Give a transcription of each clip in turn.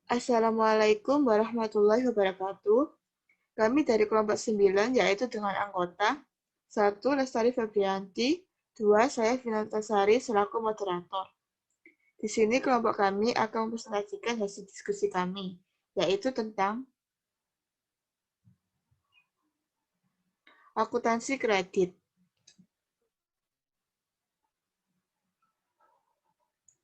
Assalamualaikum warahmatullahi wabarakatuh. Kami dari kelompok 9, yaitu dengan anggota 1. Lestari Febrianti, 2. Saya Finantasari selaku moderator. Di sini kelompok kami akan mempresentasikan hasil diskusi kami, yaitu tentang akuntansi kredit.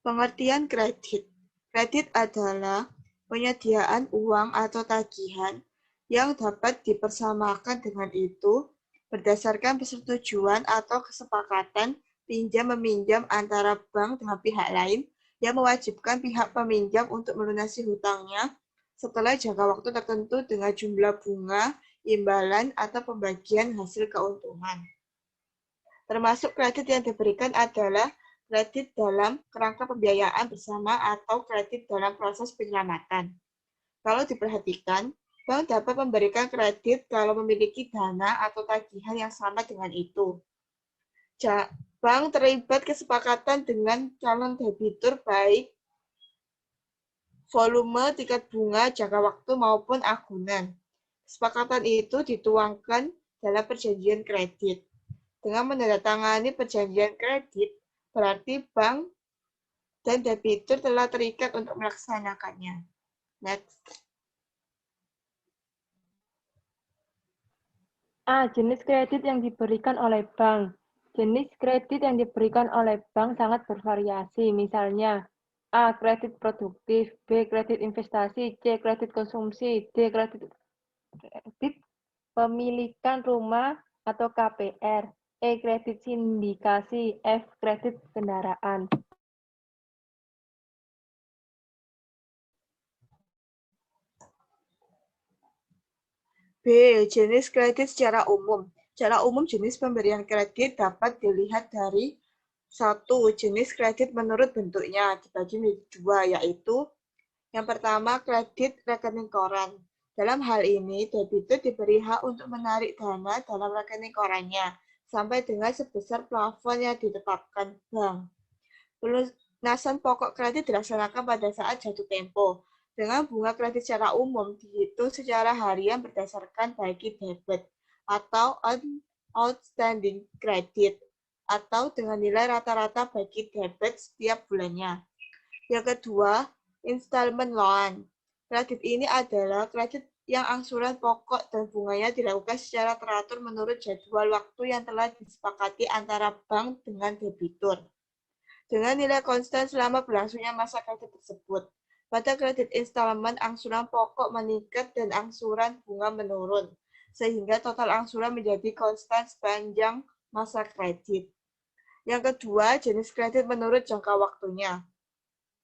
Pengertian kredit. Kredit adalah penyediaan uang atau tagihan yang dapat dipersamakan dengan itu berdasarkan persetujuan atau kesepakatan pinjam-meminjam antara bank dengan pihak lain yang mewajibkan pihak peminjam untuk melunasi hutangnya setelah jangka waktu tertentu dengan jumlah bunga, imbalan, atau pembagian hasil keuntungan. Termasuk kredit yang diberikan adalah kredit dalam kerangka pembiayaan bersama atau kredit dalam proses penyelamatan. Kalau diperhatikan, bank dapat memberikan kredit kalau memiliki dana atau tagihan yang sama dengan itu. Bank terlibat kesepakatan dengan calon debitur baik volume, tingkat bunga, jangka waktu, maupun agunan. Kesepakatan itu dituangkan dalam perjanjian kredit. Dengan menandatangani perjanjian kredit, berarti bank dan debitur telah terikat untuk melaksanakannya. Next. A. Jenis kredit yang diberikan oleh bank. Jenis kredit yang diberikan oleh bank sangat bervariasi. Misalnya, A. Kredit produktif, B. Kredit investasi, C. Kredit konsumsi, D. Kredit pemilikan rumah atau KPR, E. Kredit sindikasi, F. Kredit kendaraan. B. Jenis kredit secara umum. Secara umum, jenis pemberian kredit dapat dilihat dari 1. Jenis kredit menurut bentuknya dibagi menjadi 2, yaitu yang pertama, kredit rekening koran. Dalam hal ini, debitur diberi hak untuk menarik dana dalam rekening korannya sampai dengan sebesar plafon yang ditetapkan bank. Pelunasan pokok kredit dilaksanakan pada saat jatuh tempo, dengan bunga kredit secara umum dihitung secara harian berdasarkan bagi debit atau outstanding kredit, atau dengan nilai rata-rata bagi debit setiap bulannya. Yang kedua, installment loan. Kredit ini adalah kredit yang angsuran pokok dan bunganya dilakukan secara teratur menurut jadwal waktu yang telah disepakati antara bank dengan debitur, dengan nilai konstan selama berlangsungnya masa kredit tersebut. Pada kredit installment, angsuran pokok meningkat dan angsuran bunga menurun, sehingga total angsuran menjadi konstan sepanjang masa kredit. Yang kedua, jenis kredit menurut jangka waktunya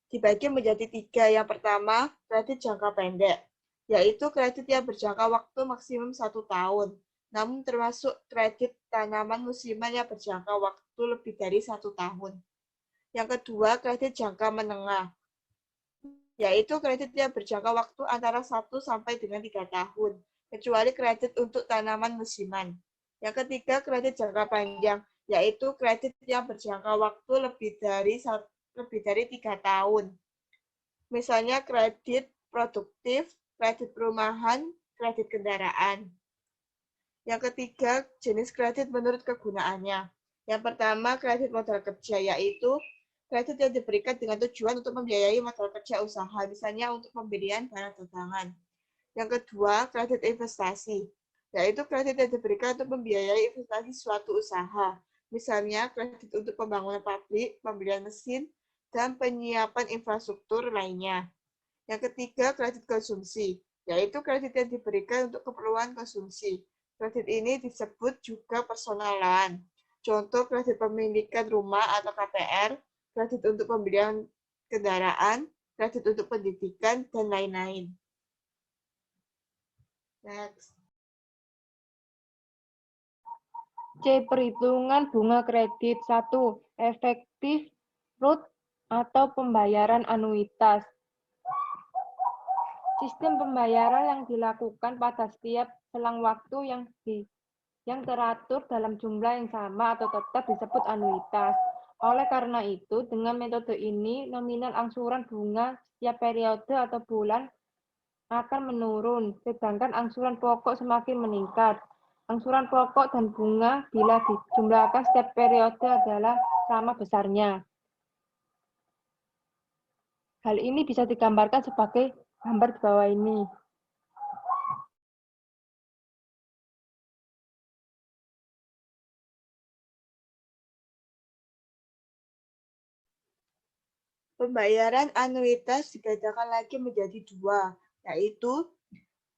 dibagi menjadi 3. Yang pertama, kredit jangka pendek, yaitu kredit yang berjangka waktu maksimum 1 tahun, namun termasuk kredit tanaman musiman yang berjangka waktu lebih dari 1 tahun. Yang kedua, kredit jangka menengah, yaitu kredit yang berjangka waktu antara 1 sampai dengan 3 tahun, kecuali kredit untuk tanaman musiman. Yang ketiga, kredit jangka panjang, yaitu kredit yang berjangka waktu lebih dari 3 tahun. Misalnya kredit produktif, kredit perumahan, kredit kendaraan. Yang ketiga, jenis kredit menurut kegunaannya. Yang pertama, kredit modal kerja, yaitu kredit yang diberikan dengan tujuan untuk membiayai modal kerja usaha, misalnya untuk pembelian barang dagangan. Yang kedua, kredit investasi, yaitu kredit yang diberikan untuk membiayai investasi suatu usaha, misalnya kredit untuk pembangunan pabrik, pembelian mesin, dan penyiapan infrastruktur lainnya. Yang ketiga, kredit konsumsi, yaitu kredit yang diberikan untuk keperluan konsumsi. Kredit ini disebut juga personal loan. Contoh kredit pemilikan rumah atau KPR, kredit untuk pembelian kendaraan, kredit untuk pendidikan, dan lain-lain. Next. C. Perhitungan bunga kredit. 1. Efektif root atau pembayaran anuitas. Sistem pembayaran yang dilakukan pada setiap selang waktu yang teratur dalam jumlah yang sama atau tetap disebut anuitas. Oleh karena itu, dengan metode ini, nominal angsuran bunga setiap periode atau bulan akan menurun, sedangkan angsuran pokok semakin meningkat. Angsuran pokok dan bunga bila dijumlahkan setiap periode adalah sama besarnya. Hal ini bisa digambarkan sebagai gambar di bawah ini. Pembayaran anuitas dibedakan lagi menjadi dua, yaitu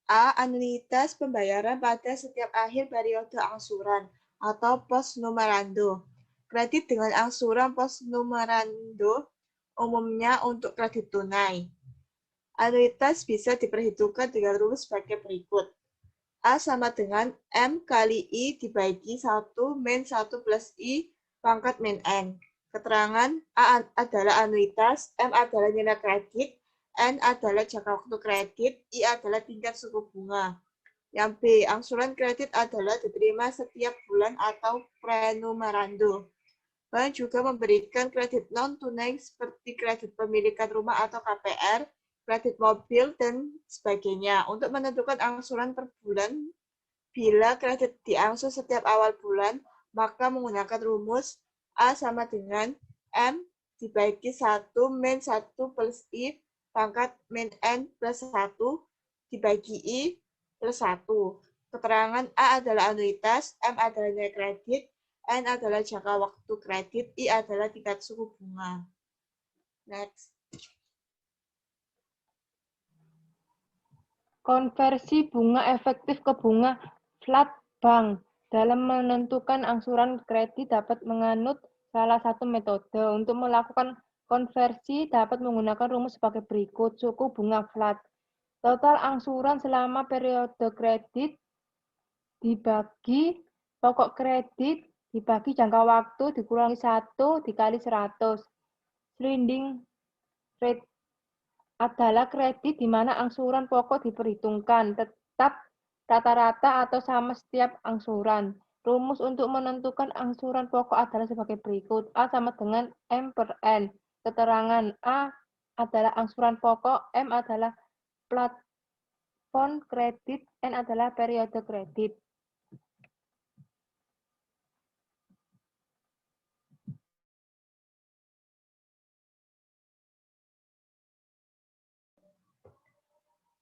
A. Anuitas pembayaran pada setiap akhir periode angsuran atau post numerando. Kredit dengan angsuran post numerando umumnya untuk kredit tunai. Anuitas bisa diperhitungkan dengan rumus sebagai berikut. A sama dengan M kali I dibagi 1 min 1 plus I pangkat min N. Keterangan A adalah anuitas, M adalah nilai kredit, N adalah jangka waktu kredit, I adalah tingkat suku bunga. Yang B, angsuran kredit adalah diterima setiap bulan atau prenumerando. Bank juga memberikan kredit non-tunai seperti kredit pemilikan rumah atau KPR, kredit mobil, dan sebagainya. Untuk menentukan angsuran per bulan, bila kredit diangsur setiap awal bulan, maka menggunakan rumus A sama dengan M dibagi 1 min 1 plus I pangkat min N plus 1 dibagi I plus 1. Keterangan A adalah anuitas, M adalah nilai kredit, N adalah jangka waktu kredit, I adalah tingkat suku bunga. Next. Konversi bunga efektif ke bunga flat bank dalam menentukan angsuran kredit dapat menganut salah satu metode. Untuk melakukan konversi dapat menggunakan rumus sebagai berikut. Suku bunga flat. Total angsuran selama periode kredit dibagi pokok kredit dibagi jangka waktu dikurangi 1 dikali 100. Sliding rate adalah kredit di mana angsuran pokok diperhitungkan tetap rata-rata atau sama setiap angsuran. Rumus untuk menentukan angsuran pokok adalah sebagai berikut. A sama dengan M per N. Keterangan A adalah angsuran pokok, M adalah plafon kredit, N adalah periode kredit.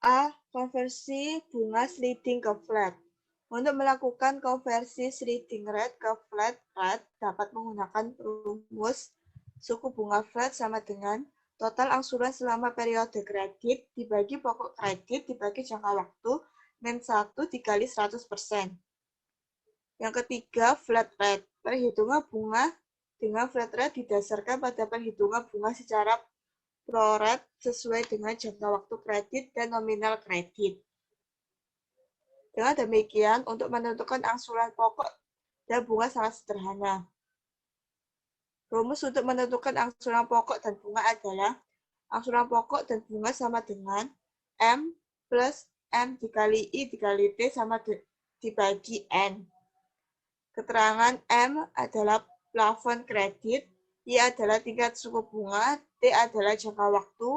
A. Konversi bunga sliding ke flat. Untuk melakukan konversi sliding rate ke flat rate dapat menggunakan rumus suku bunga flat sama dengan total angsuran selama periode kredit dibagi pokok kredit dibagi jangka waktu min 1 dikali 100%. Yang ketiga, flat rate. Perhitungan bunga dengan flat rate didasarkan pada perhitungan bunga secara pro-rate sesuai dengan jangka waktu kredit dan nominal kredit. Dengan demikian, untuk menentukan angsuran pokok dan bunga sangat sederhana. Rumus untuk menentukan angsuran pokok dan bunga adalah angsuran pokok dan bunga sama dengan M plus M dikali I dikali T sama dibagi N. Keterangan M adalah plafon kredit, I adalah tingkat suku bunga, T adalah jangka waktu,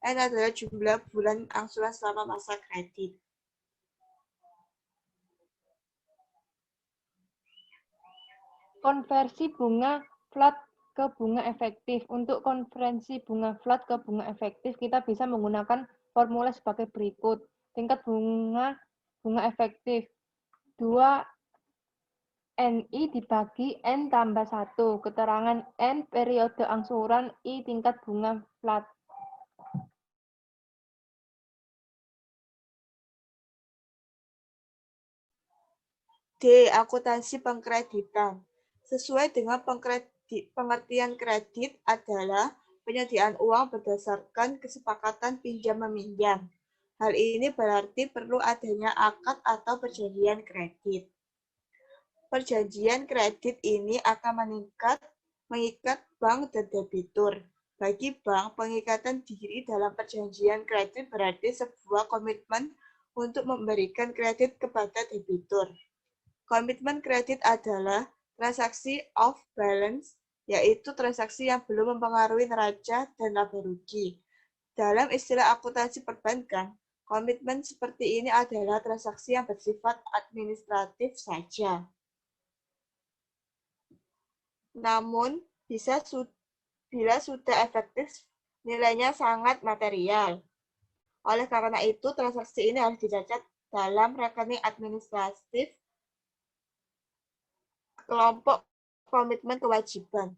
N adalah jumlah bulan angsuran selama masa kredit. Konversi bunga flat ke bunga efektif. Untuk konversi bunga flat ke bunga efektif, kita bisa menggunakan formula sebagai berikut. Tingkat bunga efektif 2 NI dibagi N tambah 1. Keterangan N periode angsuran, I tingkat bunga flat. D. Akuntansi pengkreditan. Sesuai dengan pengertian kredit adalah penyediaan uang berdasarkan kesepakatan pinjam-meminjam. Hal ini berarti perlu adanya akad atau perjanjian kredit. Perjanjian kredit ini akan mengikat bank dan debitur. Bagi bank, pengikatan diri dalam perjanjian kredit berarti sebuah komitmen untuk memberikan kredit kepada debitur. Komitmen kredit adalah transaksi off balance yaitu transaksi yang belum mempengaruhi neraca dan laba rugi. Dalam istilah akuntansi perbankan, komitmen seperti ini adalah transaksi yang bersifat administratif saja. Namun, bila sudah efektif, nilainya sangat material. Oleh karena itu, transaksi ini harus dicatat dalam rekening administratif kelompok komitmen kewajiban.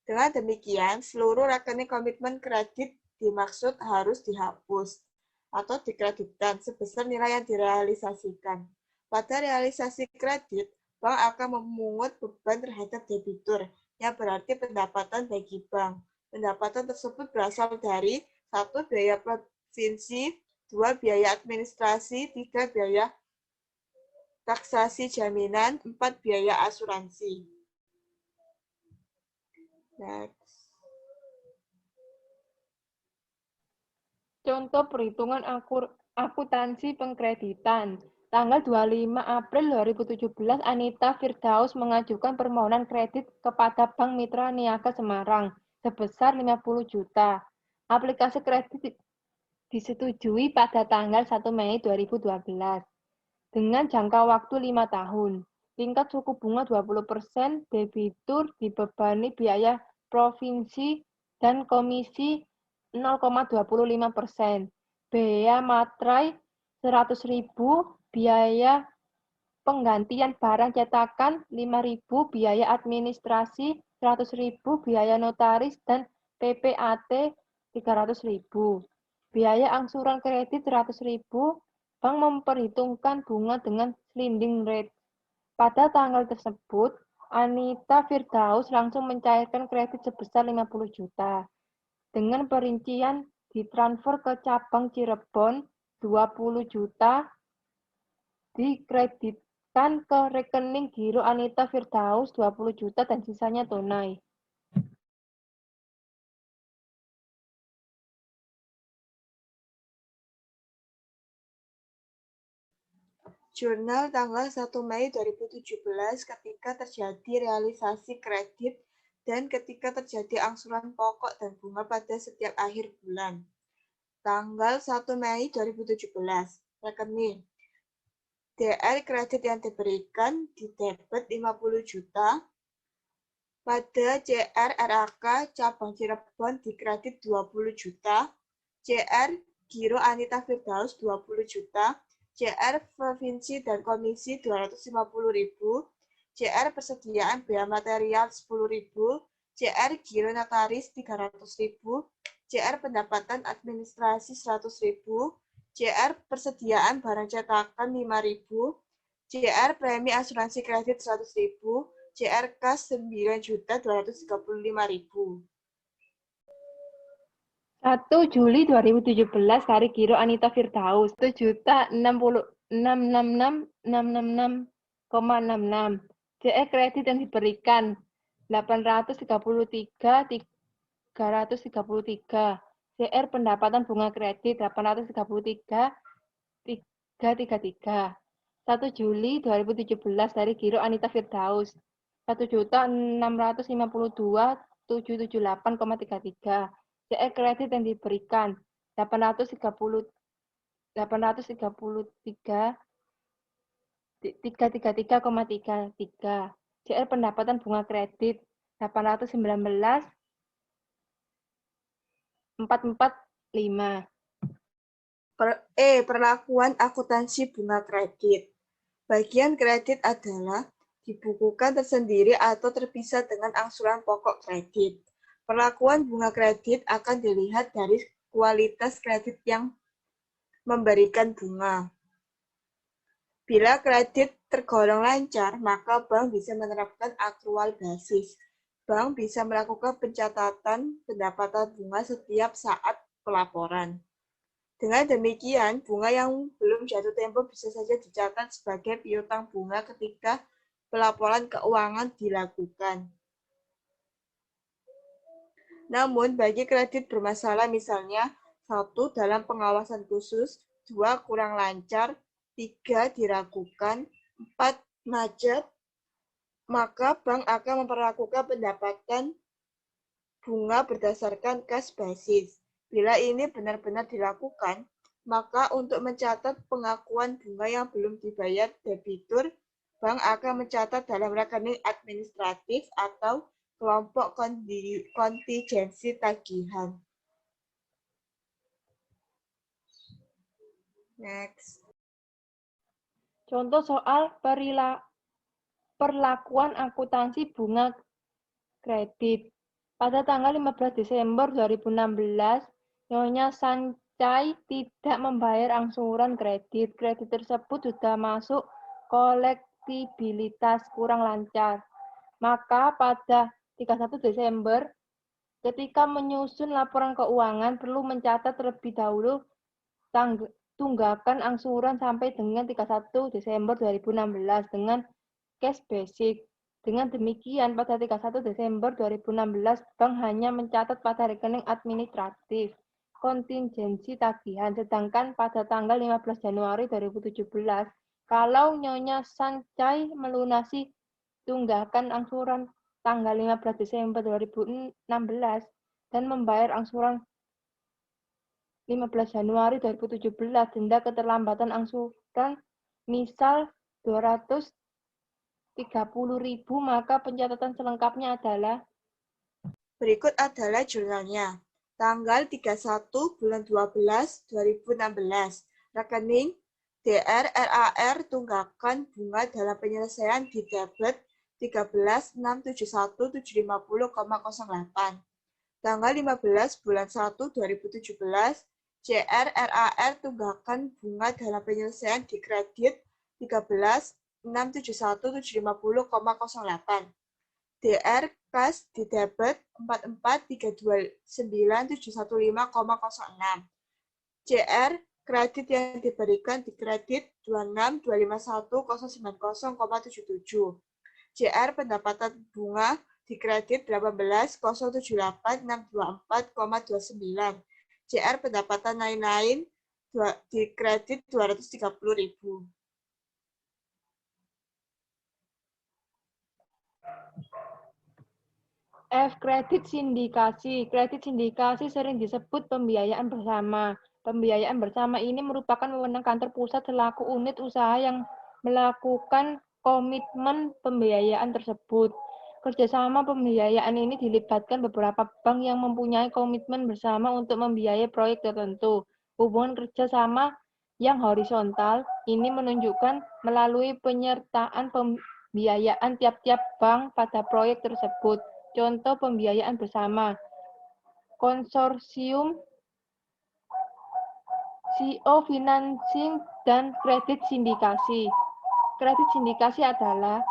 Dengan demikian, seluruh rekening komitmen kredit dimaksud harus dihapus atau dikreditkan sebesar nilai yang direalisasikan. Pada realisasi kredit, bank akan memungut beban terhadap debitur, yang berarti pendapatan bagi bank. Pendapatan tersebut berasal dari 1. Biaya provinsi, 2. Biaya administrasi, 3. Biaya taksasi jaminan, 4. Biaya asuransi. Next. Contoh perhitungan akuntansi pengkreditan. Tanggal 25 April 2017, Anita Firdaus mengajukan permohonan kredit kepada Bank Mitra Niaga Semarang sebesar 50 juta. Aplikasi kredit disetujui pada tanggal 1 Mei 2012 dengan jangka waktu 5 tahun. Tingkat suku bunga 20%, debitur dibebani biaya provinsi dan komisi 0,25%. Biaya materai 100.000, biaya penggantian barang cetakan 5.000, biaya administrasi 100.000, biaya notaris dan PPAT 300.000. Biaya angsuran kredit 100.000, bank memperhitungkan bunga dengan sliding rate. Pada tanggal tersebut, Anita Firdaus langsung mencairkan kredit sebesar 50 juta. Dengan perincian ditransfer ke cabang Cirebon 20 juta, dikreditkan ke rekening giro Anita Firdaus 20 juta dan sisanya tunai. Jurnal tanggal 1 Mei 2017 ketika terjadi realisasi kredit dan ketika terjadi angsuran pokok dan bunga pada setiap akhir bulan. Tanggal 1 Mei 2017, rekening DR kredit yang diberikan di debit 50 juta, pada CR RAK cabang Cirebon di kredit 20 juta, CR Giro Anita Firdaus 20 juta, CR Provinsi dan Komisi 250.000, CR Persediaan Biaya Material 10.000, CR Giro Notaris 300.000, CR Pendapatan Administrasi 100.000, CR Persediaan Barang Cetakan 5.000, CR Premi Asuransi Kredit 100.000, CR Kas 9.235.000. 1 Juli 2017, Hari Giro Anita Firdaus 1.666.666,66. CR kredit yang diberikan 833.333. CR pendapatan bunga kredit 833.333. 1 Juli 2017, Hari Giro Anita Firdaus 1.652.778,33. CR kredit yang diberikan 833.333,33. CR pendapatan bunga kredit 819.445. Perlakuan akuntansi bunga kredit. Bagian kredit adalah dibukukan tersendiri atau terpisah dengan angsuran pokok kredit. Perlakuan bunga kredit akan dilihat dari kualitas kredit yang memberikan bunga. Bila kredit tergolong lancar, maka bank bisa menerapkan akrual basis. Bank bisa melakukan pencatatan pendapatan bunga setiap saat pelaporan. Dengan demikian, bunga yang belum jatuh tempo bisa saja dicatat sebagai piutang bunga ketika pelaporan keuangan dilakukan. Namun, bagi kredit bermasalah misalnya 1. Dalam pengawasan khusus, 2. Kurang lancar, 3. Diragukan, 4. Macet, maka bank akan memperlakukan pendapatan bunga berdasarkan cash basis. Bila ini benar-benar dilakukan, maka untuk mencatat pengakuan bunga yang belum dibayar debitur, bank akan mencatat dalam rekening administratif atau kelompok kontingensi tagihan. Next. Contoh soal perlakuan akuntansi bunga kredit. Pada tanggal 15 Desember 2016, Nyonya Sancai tidak membayar angsuran kredit. Kredit tersebut sudah masuk kolektibilitas kurang lancar. Maka pada 31 Desember, ketika menyusun laporan keuangan, perlu mencatat terlebih dahulu tunggakan angsuran sampai dengan 31 Desember 2016 dengan cash basic. Dengan demikian, pada 31 Desember 2016, bank hanya mencatat pada rekening administratif kontingensi tagihan, sedangkan pada tanggal 15 Januari 2017, kalau Nyonya Sancai melunasi tunggakan angsuran tanggal 15 Desember 2016 dan membayar angsuran 15 Januari 2017, denda keterlambatan angsuran misal 230.000, maka pencatatan selengkapnya adalah berikut adalah jurnalnya. Tanggal 31 bulan 12 2016. Rekening DR RAR tunggakan bunga dalam penyelesaian di debit 13.671.750,08. Tanggal 15 bulan 1 2017, CR RAR tunggakan bunga dalam penyelesaian di kredit 13.671.750,08. DR kas di debit 44.329.715,06. CR kredit yang diberikan di kredit 26.251.090,77. CR pendapatan bunga di kredit 18.078.624,29. CR pendapatan lain-lain di kredit 230.000. F. Kredit sindikasi. Kredit sindikasi sering disebut pembiayaan bersama. Pembiayaan bersama ini merupakan wewenang kantor pusat selaku unit usaha yang melakukan komitmen pembiayaan tersebut. Kerjasama pembiayaan ini dilibatkan beberapa bank yang mempunyai komitmen bersama untuk membiayai proyek tertentu. Hubungan kerjasama yang horizontal ini menunjukkan melalui penyertaan pembiayaan tiap-tiap bank pada proyek tersebut. Contoh pembiayaan bersama: konsorsium, CO financing, dan kredit sindikasi. Kredit sindikasi adalah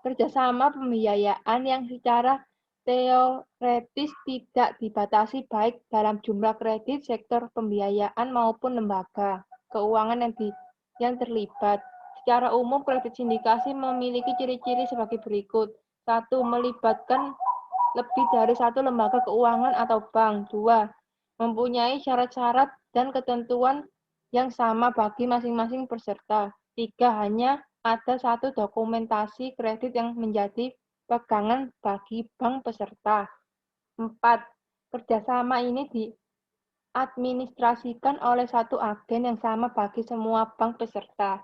kerjasama pembiayaan yang secara teoretis tidak dibatasi baik dalam jumlah kredit, sektor pembiayaan maupun lembaga keuangan yang terlibat. Secara umum, kredit sindikasi memiliki ciri-ciri sebagai berikut. 1. Melibatkan lebih dari satu lembaga keuangan atau bank. 2. Mempunyai syarat-syarat dan ketentuan yang sama bagi masing-masing peserta. 3. Hanya ada satu dokumentasi kredit yang menjadi pegangan bagi bank peserta. 4. Kerjasama ini diadministrasikan oleh satu agen yang sama bagi semua bank peserta.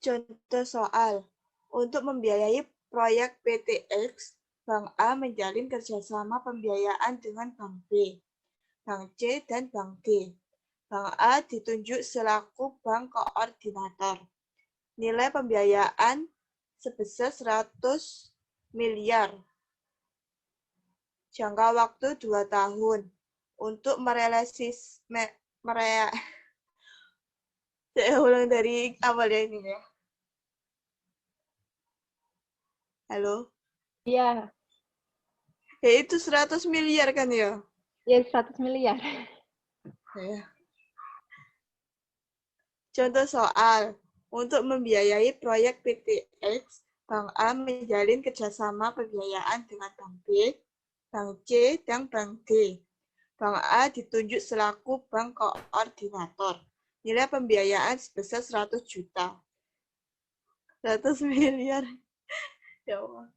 Contoh soal. Untuk membiayai proyek PTX, Bank A menjalin kerjasama pembiayaan dengan Bank B, Bank C, dan Bank D. Bank A ditunjuk selaku bank koordinator. Nilai pembiayaan sebesar 100 miliar. Jangka waktu 2 tahun. Untuk saya ulang dari awal ya ini ya. Halo? Iya. Ya itu 100 miliar kan ya? Ya, 100 miliar. Ya. Contoh soal. Untuk membiayai proyek PTX, Bank A menjalin kerjasama pembiayaan dengan Bank B, Bank C, dan Bank D. Bank A ditunjuk selaku bank koordinator. Nilai pembiayaan sebesar 100 juta. 100 miliar. Ya Allah.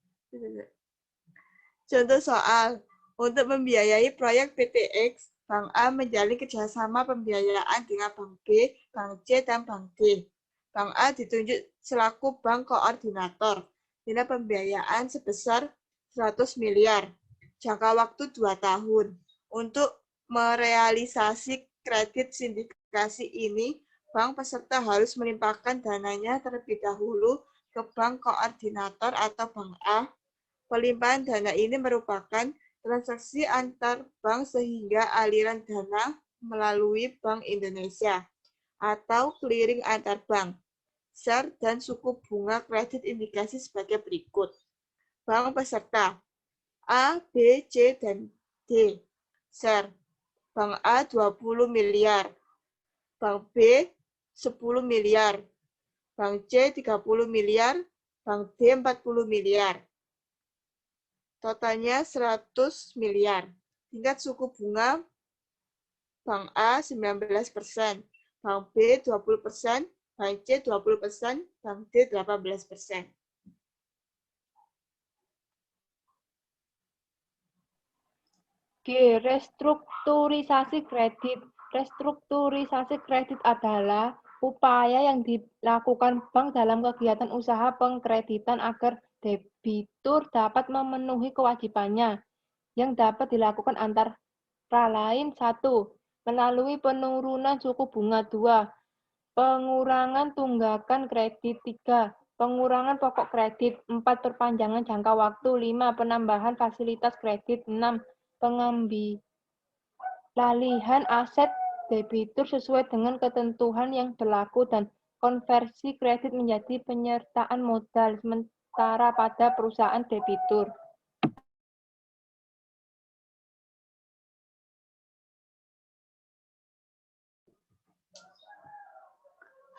Contoh soal. Untuk membiayai proyek PTX, Bank A menjalin kerjasama pembiayaan dengan Bank B, Bank C, dan Bank D. Bank A ditunjuk selaku bank koordinator. Nilai pembiayaan sebesar 100 miliar. Jangka waktu 2 tahun. Untuk merealisasi kredit sindikasi ini, bank peserta harus melimpahkan dananya terlebih dahulu ke bank koordinator atau Bank A. Pelimpahan dana ini merupakan transaksi antar bank sehingga aliran dana melalui Bank Indonesia atau clearing antar bank. SER dan suku bunga kredit indikasi sebagai berikut. Bank peserta A, B, C, dan D. SER. Bank A 20 miliar. Bank B 10 miliar. Bank C 30 miliar. Bank D 40 miliar. Totalnya 100 miliar. Tingkat suku bunga Bank A 19%, Bank B 20%, Bank C 20%, Bank D 18%. G. Restrukturisasi kredit. Restrukturisasi kredit adalah upaya yang dilakukan bank dalam kegiatan usaha pengkreditan agar debitur dapat memenuhi kewajibannya, yang dapat dilakukan antara lain 1. Melalui penurunan suku bunga 2. Pengurangan tunggakan kredit 3. Pengurangan pokok kredit 4. Perpanjangan jangka waktu 5. Penambahan fasilitas kredit 6. Pengambilalihan aset debitur sesuai dengan ketentuan yang berlaku dan konversi kredit menjadi penyertaan modal sementara pada perusahaan debitur.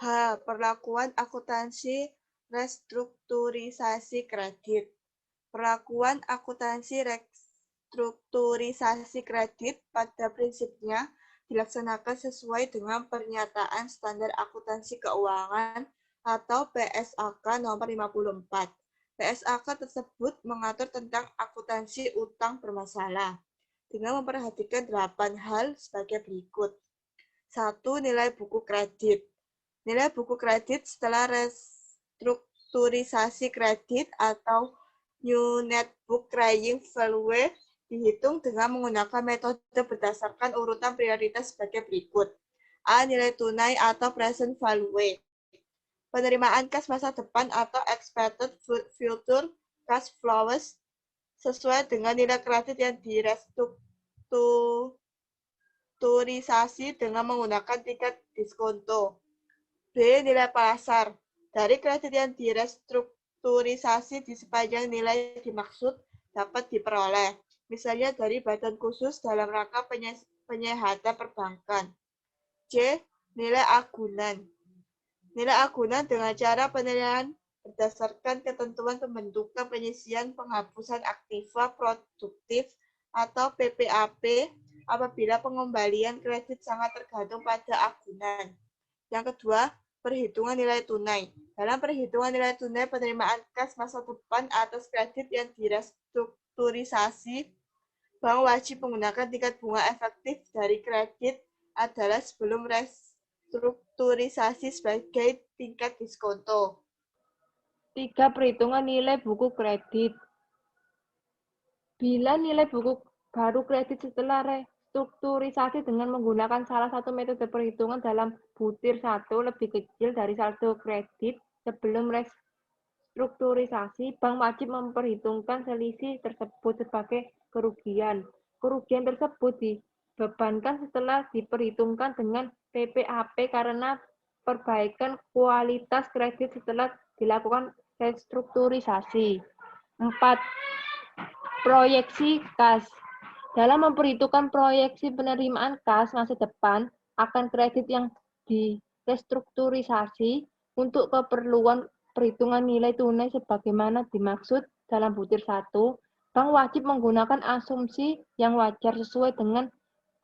H. Perlakuan akuntansi restrukturisasi kredit. Perlakuan akuntansi restrukturisasi kredit pada prinsipnya dilaksanakan sesuai dengan Pernyataan Standar Akuntansi Keuangan atau PSAK nomor 54. PSAK tersebut mengatur tentang akuntansi utang bermasalah dengan memperhatikan 8 hal sebagai berikut. 1. Nilai buku kredit. Nilai buku kredit setelah restrukturisasi kredit atau New Net Book Carrying Value dihitung dengan menggunakan metode berdasarkan urutan prioritas sebagai berikut. A. Nilai tunai atau present value. Penerimaan kas masa depan atau expected future cash flows sesuai dengan nilai kredit yang direstrukturisasi dengan menggunakan tingkat diskonto. B. Nilai pasar. Dari kredit yang direstrukturisasi di sepanjang nilai dimaksud dapat diperoleh, misalnya dari badan khusus dalam rangka penyehatan perbankan. C. Nilai agunan. Nilai agunan dengan cara penilaian berdasarkan ketentuan pembentukan penyisian penghapusan aktiva produktif atau PPAP apabila pengembalian kredit sangat tergantung pada agunan. Yang kedua, perhitungan nilai tunai. Dalam perhitungan nilai tunai penerimaan kas masa depan atas kredit yang direstrukturisasi, bank wajib menggunakan tingkat bunga efektif dari kredit adalah sebelum restrukturisasi sebagai tingkat diskonto. 3. Perhitungan nilai buku kredit. Bila nilai buku baru kredit setelah restrukturisasi dengan menggunakan salah satu metode perhitungan dalam butir 1 lebih kecil dari saldo kredit sebelum restrukturisasi, bank wajib memperhitungkan selisih tersebut sebagai kerugian. Kerugian tersebut dibebankan setelah diperhitungkan dengan PPAP karena perbaikan kualitas kredit setelah dilakukan restrukturisasi. 4. Proyeksi kas. Dalam memperhitungkan proyeksi penerimaan kas masa depan akan kredit yang direstrukturisasi untuk keperluan perhitungan nilai tunai sebagaimana dimaksud dalam butir 1, bank wajib menggunakan asumsi yang wajar sesuai dengan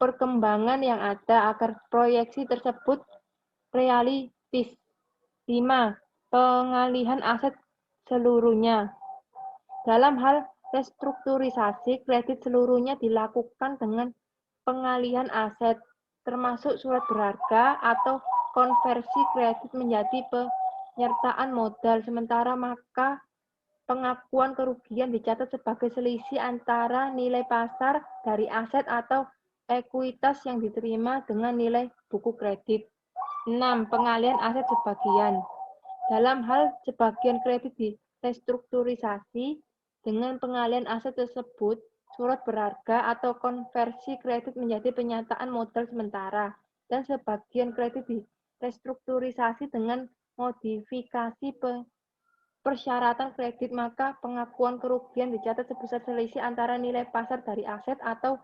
perkembangan yang ada agar proyeksi tersebut realistis. 5. Pengalihan aset seluruhnya. Dalam hal restrukturisasi, kredit seluruhnya dilakukan dengan pengalihan aset, termasuk surat berharga atau konversi kredit menjadi penyertaan modal, sementara maka pengakuan kerugian dicatat sebagai selisih antara nilai pasar dari aset atau ekuitas yang diterima dengan nilai buku kredit. 6. Pengalihan aset sebagian. Dalam hal sebagian kredit direstrukturisasi, dengan pengalihan aset tersebut, surat berharga atau konversi kredit menjadi penyataan modal sementara, dan sebagian kredit direstrukturisasi dengan modifikasi persyaratan kredit, maka pengakuan kerugian dicatat sebesar selisih antara nilai pasar dari aset atau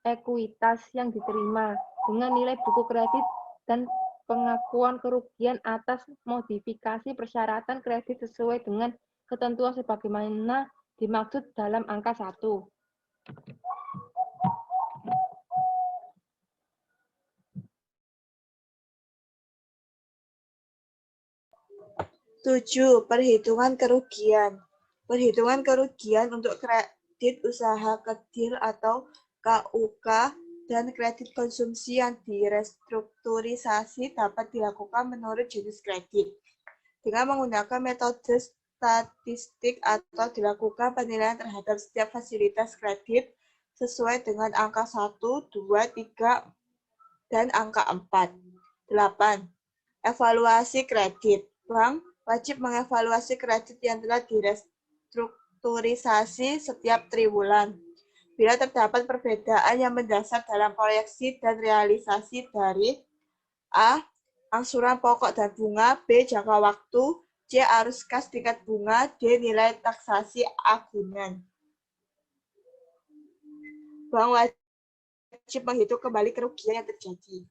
ekuitas yang diterima dengan nilai buku kredit dan pengakuan kerugian atas modifikasi persyaratan kredit sesuai dengan ketentuan sebagaimana dimaksud dalam angka 1. 7. Perhitungan kerugian. Perhitungan kerugian untuk kredit usaha kecil atau KUK dan kredit konsumsi yang direstrukturisasi dapat dilakukan menurut jenis kredit dengan menggunakan metode statistik atau dilakukan penilaian terhadap setiap fasilitas kredit sesuai dengan angka 1, 2, 3, dan angka 4. 8. Evaluasi kredit. Bank wajib mengevaluasi kredit yang telah direstrukturisasi setiap triwulan. Bila terdapat perbedaan yang mendasar dalam proyeksi dan realisasi dari A. Angsuran pokok dan bunga, B. Jangka waktu, C. Arus kas tingkat bunga, D. Nilai taksasi agunan. Bank wajib menghitung kembali kerugian yang terjadi.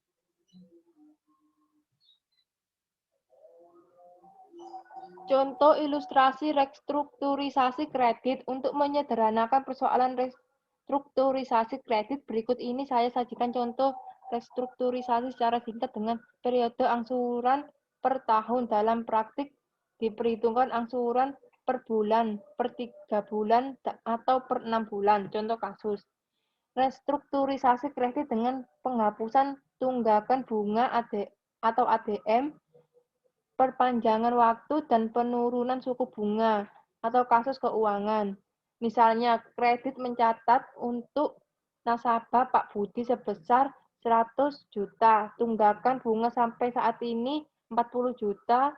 Contoh ilustrasi restrukturisasi kredit. Untuk menyederhanakan persoalan restrukturisasi kredit, berikut ini saya sajikan contoh restrukturisasi secara singkat dengan periode angsuran per tahun. Dalam praktik, diperhitungkan angsuran per bulan, per 3 bulan, atau per 6 bulan. Contoh kasus. Restrukturisasi kredit dengan penghapusan tunggakan bunga atau ADM, perpanjangan waktu, dan penurunan suku bunga atau kasus keuangan. Misalnya, kredit mencatat untuk nasabah Pak Budi sebesar 100 juta, tunggakan bunga sampai saat ini 40 juta,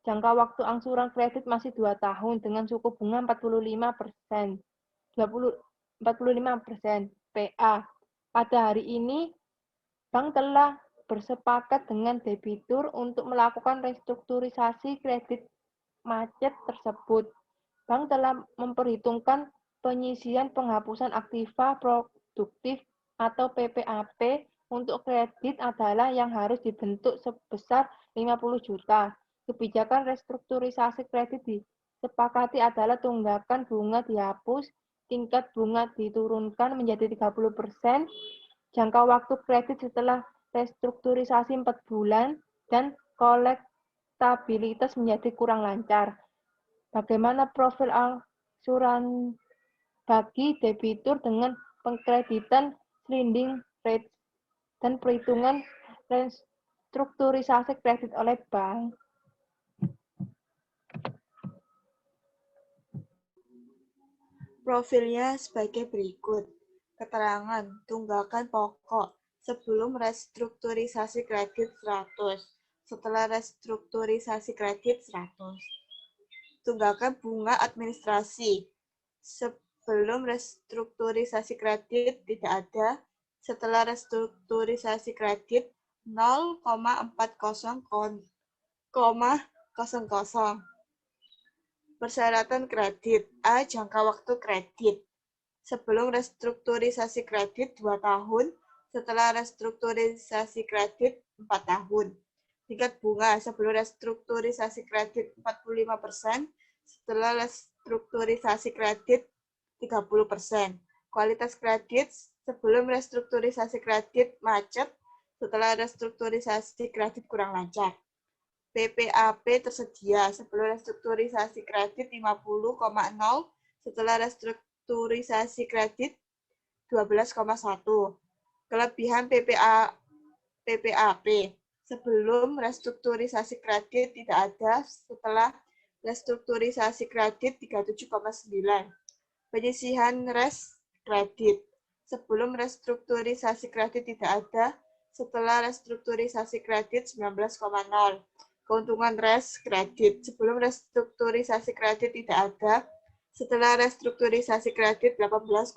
jangka waktu angsuran kredit masih 2 tahun dengan suku bunga 45%. 45% PA. Pada hari ini, bank telah bersepakat dengan debitur untuk melakukan restrukturisasi kredit macet tersebut. Bank telah memperhitungkan penyisian penghapusan aktiva produktif atau PPAP untuk kredit adalah yang harus dibentuk sebesar 50 juta. Kebijakan restrukturisasi kredit disepakati adalah tunggakan bunga dihapus, tingkat bunga diturunkan menjadi 30%, jangka waktu kredit setelah restrukturisasi 4 bulan, dan kolektabilitas menjadi kurang lancar. Bagaimana profil angsuran bagi debitur dengan pengkreditan sliding rate dan perhitungan restrukturisasi kredit oleh bank? Profilnya sebagai berikut. Keterangan tunggakan pokok sebelum restrukturisasi kredit 100, setelah restrukturisasi kredit 100. Tunggakan bunga administrasi sebelum restrukturisasi kredit tidak ada, setelah restrukturisasi kredit 0,40,00. Persyaratan kredit. A. Jangka waktu kredit. Sebelum restrukturisasi kredit 2 tahun, setelah restrukturisasi kredit 4 tahun. Tingkat bunga sebelum restrukturisasi kredit 45%, setelah restrukturisasi kredit 30%. Kualitas kredit sebelum restrukturisasi kredit macet, setelah restrukturisasi kredit kurang lancar. PPAP tersedia sebelum restrukturisasi kredit 50,0, setelah restrukturisasi kredit 12,1. Kelebihan PPAP sebelum restrukturisasi kredit tidak ada, setelah restrukturisasi kredit 37,9. Penyisihan kredit sebelum restrukturisasi kredit tidak ada, setelah restrukturisasi kredit 19,0. Keuntungan kredit sebelum restrukturisasi kredit tidak ada, setelah restrukturisasi kredit 18,9.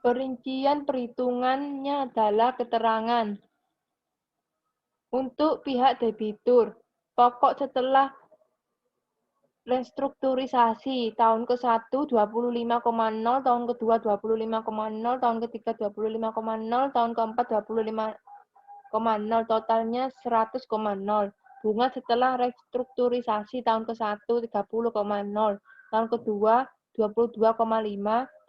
Perincian perhitungannya adalah keterangan. Untuk pihak debitur, pokok setelah restrukturisasi tahun ke-1 25,0, tahun ke-2 25,0, tahun ke-3 25,0, tahun ke-4 25,0, totalnya 100,0. Bunga setelah restrukturisasi tahun ke-1 30,0, tahun ke-2 22,5,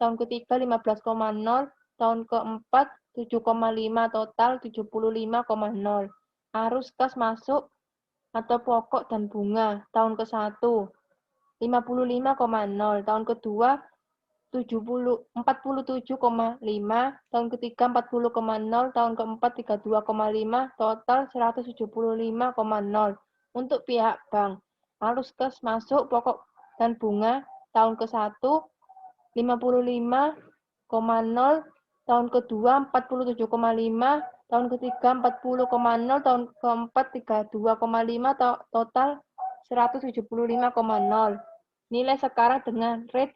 tahun ke-3 15,0, tahun ke-4 7,5, total 75,0. Arus kas masuk atau pokok dan bunga tahun ke-1 55,0, tahun kedua 47,5, tahun ketiga 40,0, tahun keempat 32,5, total 175,0. Untuk pihak bank, arus kas masuk pokok dan bunga tahun ke-1 55,0, tahun kedua 47,5, tahun ketiga 40,0, tahun keempat 32,5, total 175,0. Nilai sekarang dengan rate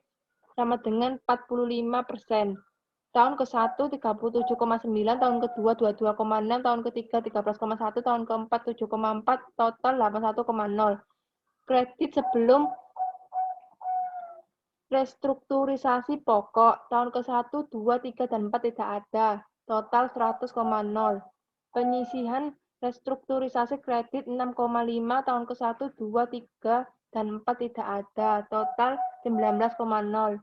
sama dengan 45%. Tahun ke-1 37,9, tahun kedua 22,6, tahun ketiga 13,1, tahun keempat 7,4, total 81,0. Kredit sebelum restrukturisasi pokok tahun ke-1, 2, 3, dan 4 tidak ada, total 100,0. Penyisihan restrukturisasi kredit 6,5, tahun ke-1, 2, 3, dan 4 tidak ada, total 19,0.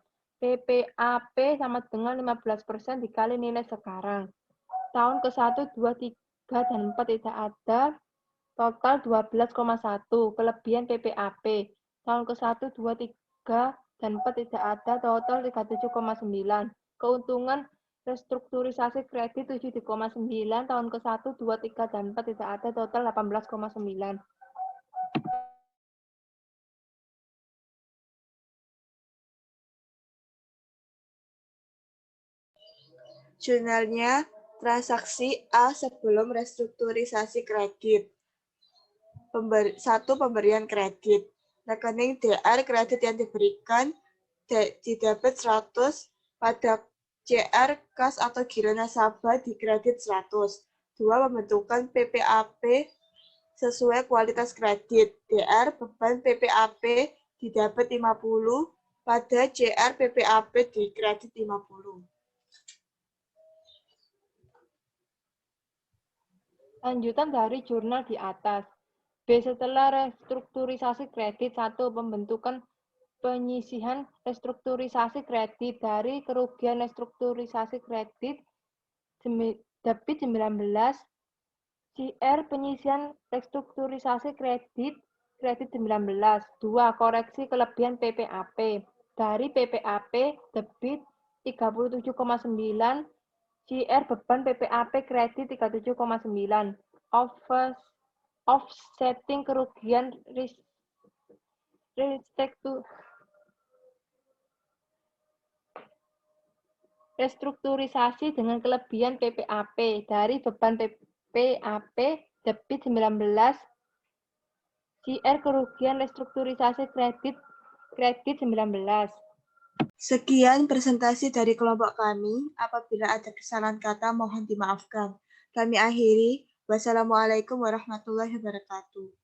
PPAP sama dengan 15% dikali nilai sekarang. Tahun ke-1, 2, 3, dan 4 tidak ada, total 12,1. Kelebihan PPAP. Tahun ke-1, 2, 3, dan 4 tidak ada, total 37,9. Keuntungan restrukturisasi kredit 7,9, tahun ke-1, 2, 3, dan 4 tidak ada, total 18,9. Jurnalnya transaksi A sebelum restrukturisasi kredit. 1. Pemberian kredit. Rekening DR kredit yang diberikan di debit 100 pada CR kas atau giro nasabah di kredit 100. 2. Pembentukan PPAP sesuai kualitas kredit. DR beban PPAP di debit 50 pada CR PPAP di kredit 50. Lanjutan dari jurnal di atas. B. Setelah restrukturisasi kredit, 1. Pembentukan penyisihan restrukturisasi kredit dari kerugian restrukturisasi kredit debit 19, CR penyisihan restrukturisasi kredit 19. 2. Koreksi kelebihan PPAP. Dari PPAP debit 37,9, CR beban PPAP kredit 37,9. Offsetting kerugian restrukturisasi dengan kelebihan PPAP. Dari beban PPAP debit 19, CR kerugian restrukturisasi kredit 19. Sekian presentasi dari kelompok kami. Apabila ada kesalahan kata, mohon dimaafkan. Kami akhiri. Wassalamualaikum warahmatullahi wabarakatuh.